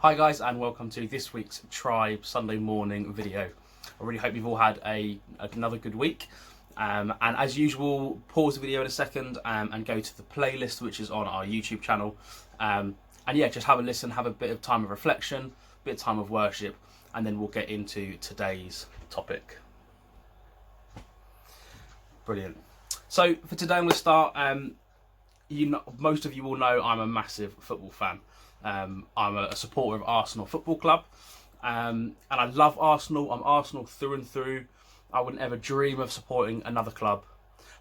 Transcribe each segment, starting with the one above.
Hi guys, and welcome to this week's Tribe Sunday morning video. I really hope you've all had another good week. And as usual, pause the video in a second and go to the playlist which is on our YouTube channel. And yeah, just have a listen, have a bit of time of reflection, a bit of time of worship, and then we'll get into today's topic. Brilliant. So for today I'm going to start, most of you will know I'm a massive football fan. I'm a supporter of Arsenal Football Club, and I love Arsenal. I'm Arsenal through and through. I wouldn't ever dream of supporting another club,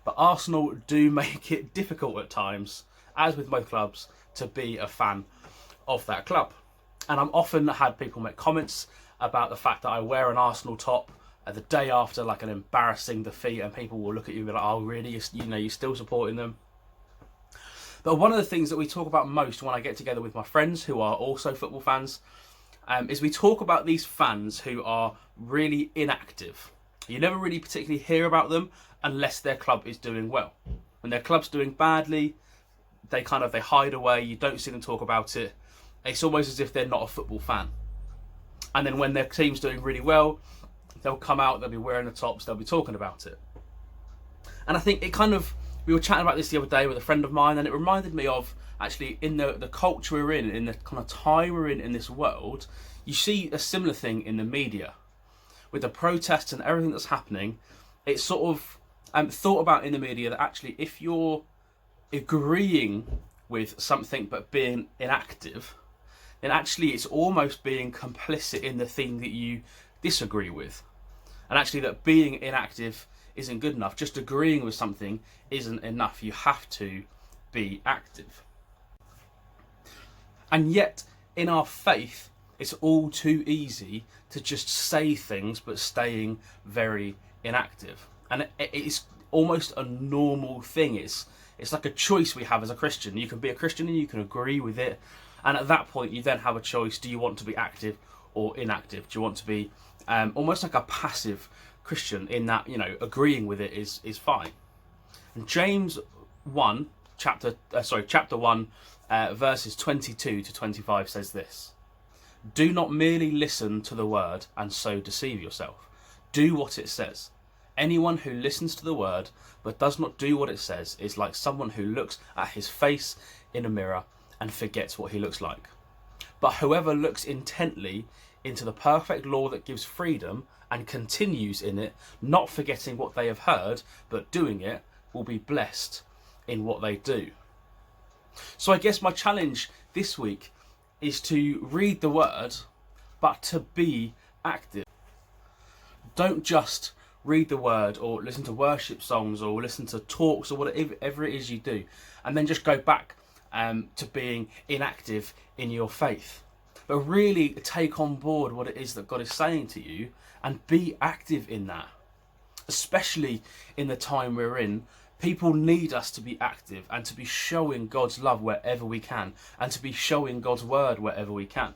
but Arsenal do make it difficult at times, as with most clubs, to be a fan of that club. And I'm often had people make comments about the fact that I wear an Arsenal top the day after like an embarrassing defeat, and people will look at you and be like, "Oh, really? You're still supporting them?" But one of the things that we talk about most when I get together with my friends who are also football fans is we talk about these fans who are really inactive. You never really particularly hear about them unless their club is doing well. When their club's doing badly, they hide away. You don't see them talk about it. It's almost as if they're not a football fan. And then when their team's doing really well, they'll come out, they'll be wearing the tops, they'll be talking about it. And I think we were chatting about this the other day with a friend of mine, and it reminded me of actually in the culture we're in the kind of time we're in this world, you see a similar thing in the media. With the protests and everything that's happening, it's sort of thought about in the media that actually if you're agreeing with something but being inactive, then actually it's almost being complicit in the thing that you disagree with. And actually that being inactive isn't good enough. Just agreeing with something isn't enough. You have to be active. And yet, in our faith, it's all too easy to just say things but staying very inactive. And it's almost a normal thing. It's like a choice we have as a Christian. You can be a Christian and you can agree with it. And at that point, you then have a choice. Do you want to be active or inactive? Do you want to be almost like a passive Christian in that, agreeing with it is fine. And James 1, chapter 1, verses 22 to 25 says this: "Do not merely listen to the word and so deceive yourself. Do what it says. Anyone who listens to the word but does not do what it says is like someone who looks at his face in a mirror and forgets what he looks like. But whoever looks intently into the perfect law that gives freedom and continues in it, not forgetting what they have heard, but doing it, will be blessed in what they do." So I guess my challenge this week is to read the word, but to be active. Don't just read the word or listen to worship songs or listen to talks or whatever it is you do, and then just go back to being inactive in your faith. But really take on board what it is that God is saying to you and be active in that. Especially in the time we're in, people need us to be active and to be showing God's love wherever we can and to be showing God's word wherever we can.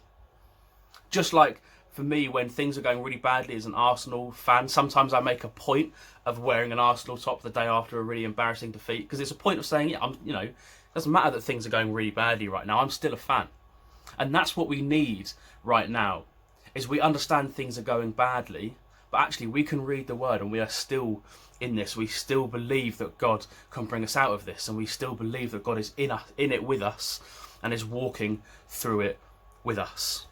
Just like for me, when things are going really badly as an Arsenal fan, sometimes I make a point of wearing an Arsenal top the day after a really embarrassing defeat, because it's a point of saying, it doesn't matter that things are going really badly right now, I'm still a fan. And that's what we need right now, is we understand things are going badly, but actually we can read the word and we are still in this. We still believe that God can bring us out of this, and we still believe that God is in it with us and is walking through it with us.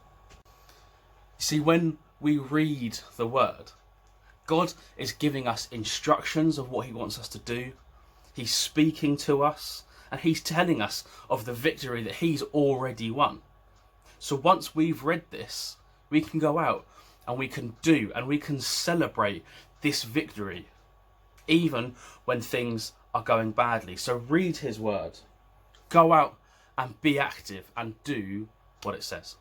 You see, when we read the word, God is giving us instructions of what he wants us to do. He's speaking to us and he's telling us of the victory that he's already won. So once we've read this, we can go out and we can do and we can celebrate this victory, even when things are going badly. So read his word, go out and be active and do what it says.